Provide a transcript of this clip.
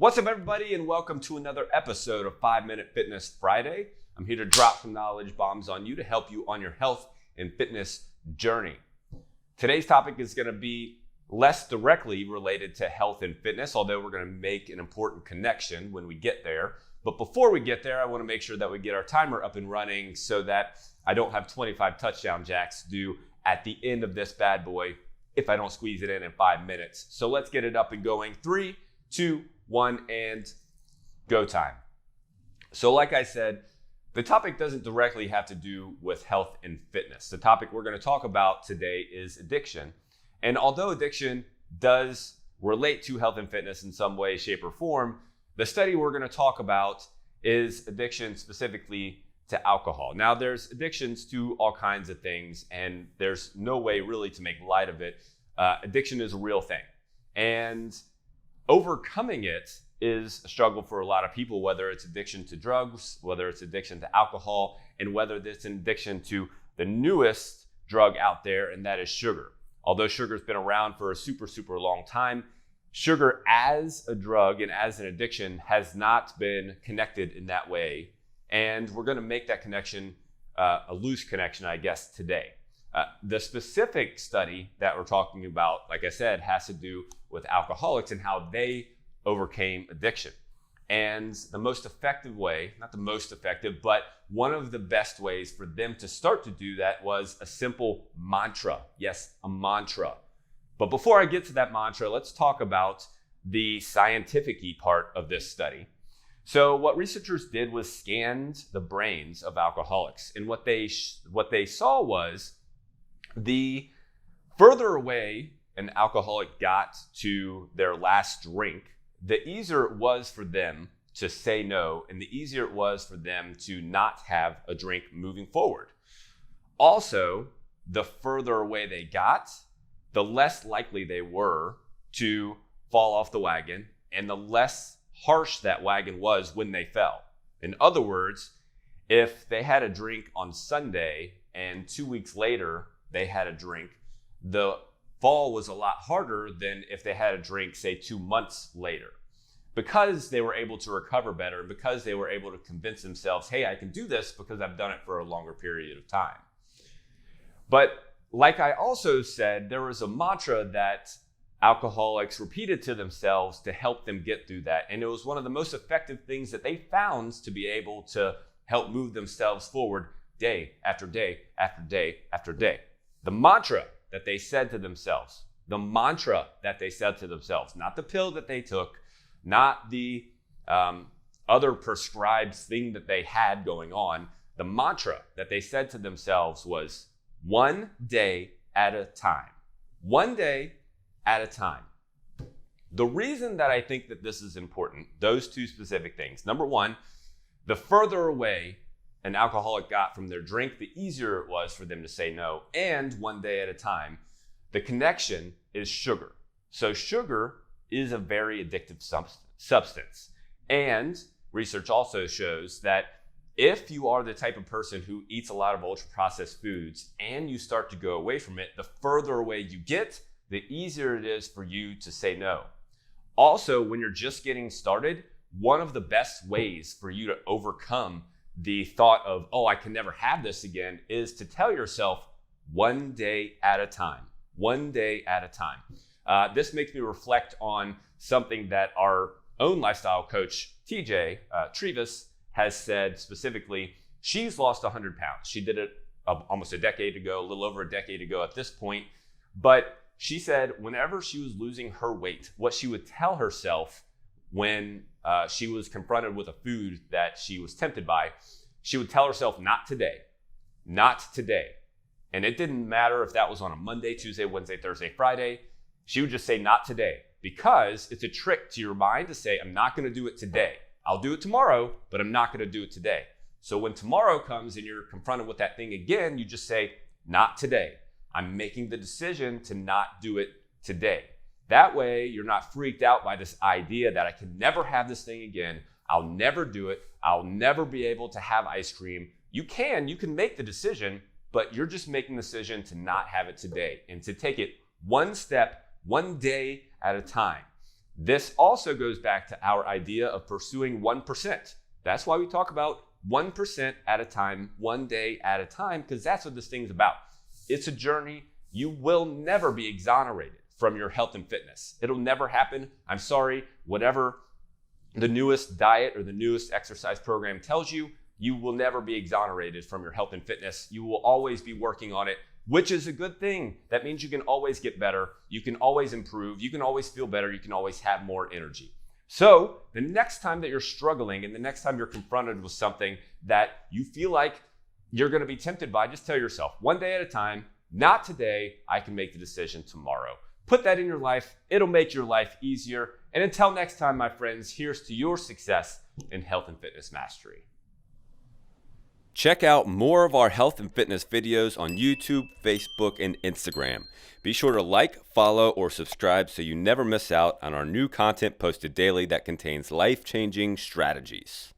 What's up, everybody, and welcome to another episode of 5-Minute Fitness Friday. I'm here to drop some knowledge bombs on you to help you on your health and fitness journey. Today's topic is going to be less directly related to health and fitness, although we're going to make an important connection when we get there. But before we get there, I want to make sure that we get our timer up and running so that I don't have 25 touchdown jacks due at the end of this bad boy if I don't squeeze it in 5 minutes. So let's get it up and going. 3, 2, 1, and go time. So like I said, the topic doesn't directly have to do with health and fitness. The topic we're going to talk about today is addiction. And although addiction does relate to health and fitness in some way, shape, or form, the study we're going to talk about is addiction specifically to alcohol. Now, there's addictions to all kinds of things, and there's no way really to make light of it. Addiction is a real thing. And overcoming it is a struggle for a lot of people, whether it's addiction to drugs, whether it's addiction to alcohol, and whether it's an addiction to the newest drug out there, and that is sugar. Although sugar's been around for a super long time, sugar as a drug and as an addiction has not been connected in that way. And we're going to make that connection a loose connection, I guess, today. The specific study that we're talking about, like I said, has to do with alcoholics and how they overcame addiction. And the most effective way, not the most effective, but one of the best ways for them to start to do that was a simple mantra. Yes, a mantra. But before I get to that mantra, let's talk about the scientific-y part of this study. So what researchers did was scanned the brains of alcoholics. And what they saw was the further away an alcoholic got to their last drink, the easier it was for them to say no, and the easier it was for them to not have a drink moving forward. Also, the further away they got, the less likely they were to fall off the wagon, and the less harsh that wagon was when they fell. In other words, if they had a drink on Sunday and 2 weeks later they had a drink, the fall was a lot harder than if they had a drink, say, 2 months later. Because they were able to recover better, because they were able to convince themselves, hey, I can do this because I've done it for a longer period of time. But like I also said, there was a mantra that alcoholics repeated to themselves to help them get through that. And it was one of the most effective things that they found to be able to help move themselves forward day after day after day after day. The mantra that they said to themselves, not the pill that they took, not the other prescribed thing that they had going on. The mantra that they said to themselves was 1 day at a time. 1 day at a time. The reason that I think that this is important, those two specific things. Number one, the further away an alcoholic got from their drink, the easier it was for them to say no. And 1 day at a time, the connection is sugar. So sugar is a very addictive substance. And research also shows that if you are the type of person who eats a lot of ultra-processed foods and you start to go away from it, the further away you get, the easier it is for you to say no. Also, when you're just getting started, one of the best ways for you to overcome the thought of, oh, I can never have this again, is to tell yourself 1 day at a time. 1 day at a time. This makes me reflect on something that our own lifestyle coach, TJ Trevis, has said specifically. She's lost 100 pounds. She did it almost a decade ago, a little over a decade ago at this point. But she said whenever she was losing her weight, what she would tell herself when she was confronted with a food that she was tempted by, she would tell herself, not today, not today. And it didn't matter if that was on a Monday, Tuesday, Wednesday, Thursday, Friday. She would just say, not today, because it's a trick to your mind to say, I'm not going to do it today. I'll do it tomorrow, but I'm not going to do it today. So when tomorrow comes and you're confronted with that thing again, you just say, not today. I'm making the decision to not do it today. That way, you're not freaked out by this idea that I can never have this thing again. I'll never do it. I'll never be able to have ice cream. You can make the decision, but you're just making the decision to not have it today and to take it one step, 1 day at a time. This also goes back to our idea of pursuing 1%. That's why we talk about 1% at a time, one day at a time, because that's what this thing's about. It's a journey. You will never be exonerated from your health and fitness. It'll never happen. I'm sorry, whatever the newest diet or the newest exercise program tells you, you will never be exonerated from your health and fitness. You will always be working on it, which is a good thing. That means you can always get better. You can always improve. You can always feel better. You can always have more energy. So the next time that you're struggling and the next time you're confronted with something that you feel like you're going to be tempted by, just tell yourself, one day at a time, not today, I can make the decision tomorrow. Put that in your life. It'll make your life easier. And until next time, my friends, here's to your success in health and fitness mastery. Check out more of our health and fitness videos on YouTube, Facebook, and Instagram. Be sure to like, follow, or subscribe so you never miss out on our new content posted daily that contains life-changing strategies.